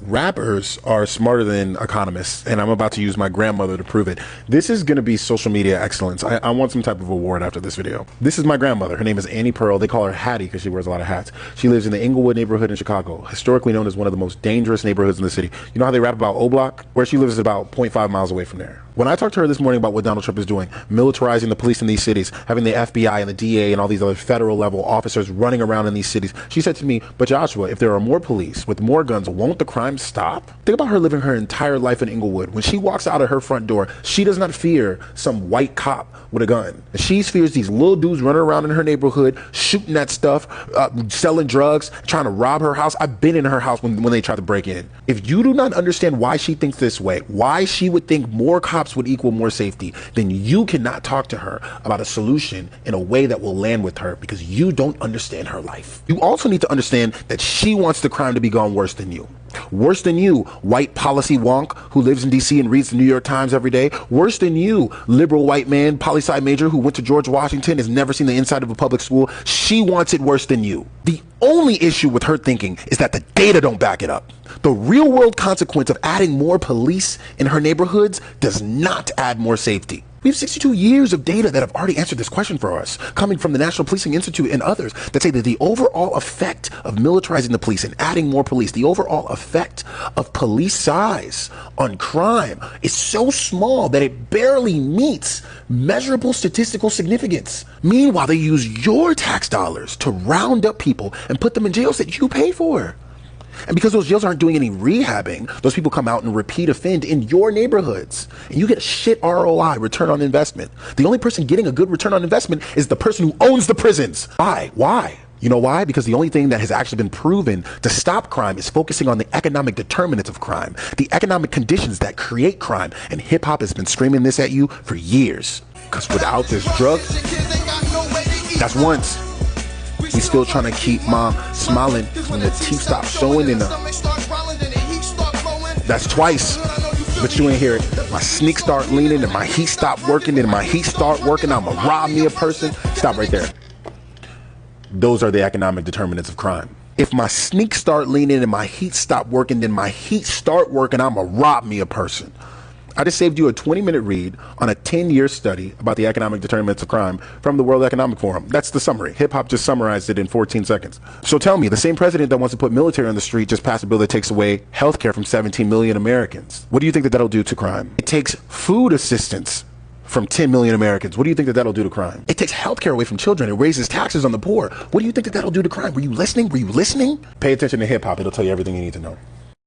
Rappers are smarter than economists, and I'm about to use my grandmother to prove it. This is going to be social media excellence. I want some type of award after this video. This is my grandmother. Her name is Annie Pearl. They call her Hattie because she wears a lot of hats. She lives in the Inglewood neighborhood in Chicago, historically known as one of the most dangerous neighborhoods in the city. You know how they rap about O-Block? Where she lives is about 0.5 miles away from there. When I talked to her this morning about what Donald Trump is doing, militarizing the police in these cities, having the FBI and the DA and all these other federal level officers running around in these cities, she said to me, but Joshua, if there are more police with more guns, won't the crime stop? Think about her living her entire life in Inglewood. When she walks out of her front door, she does not fear some white cop with a gun. She fears these little dudes running around in her neighborhood, shooting at stuff, selling drugs, trying to rob her house. I've been in her house when they try to break in. If you do not understand why she thinks this way, why she would think more cops would equal more safety, then you cannot talk to her about a solution in a way that will land with her, because you don't understand her life. You also need to understand that she wants the crime to be gone worse than you. Worse than you, white policy wonk who lives in DC and reads the New York Times every day. Worse than you, liberal white man, poli-sci major who went to George Washington, has never seen the inside of a public school. She wants it worse than you. The only issue with her thinking is that the data don't back it up. The real world consequence of adding more police in her neighborhoods does not add more safety. We have 62 years of data that have already answered this question for us, coming from the National Policing Institute and others, that say that the overall effect of militarizing the police and adding more police, the overall effect of police size on crime is so small that it barely meets measurable statistical significance. Meanwhile, they use your tax dollars to round up people and put them in jails that you pay for. And because those jails aren't doing any rehabbing, those people come out and repeat offend in your neighborhoods. And you get a shit ROI, return on investment. The only person getting a good return on investment is the person who owns the prisons. Why? You know why? Because the only thing that has actually been proven to stop crime is focusing on the economic determinants of crime, the economic conditions that create crime. And hip hop has been screaming this at you for years. Because without this drug, that's once. We still trying to keep mom smiling when the teeth stop showing in her. That's twice, but you ain't hear it. My sneak start leaning and my heat stop working, and my heat start working, I'ma rob me a person. Stop right there. Those are the economic determinants of crime. If my sneak start leaning and my heat stop working, then my heat start working, I'ma rob me a person. I just saved you a 20-minute read on a 10-year study about the economic determinants of crime from the World Economic Forum. That's the summary. Hip hop just summarized it in 14 seconds. So tell me, the same president that wants to put military on the street just passed a bill that takes away healthcare from 17 million Americans. What do you think that that'll do to crime? It takes food assistance from 10 million Americans. What do you think that that'll do to crime? It takes healthcare away from children. It raises taxes on the poor. What do you think that that'll do to crime? Were you listening? Pay attention to hip hop. It'll tell you everything you need to know.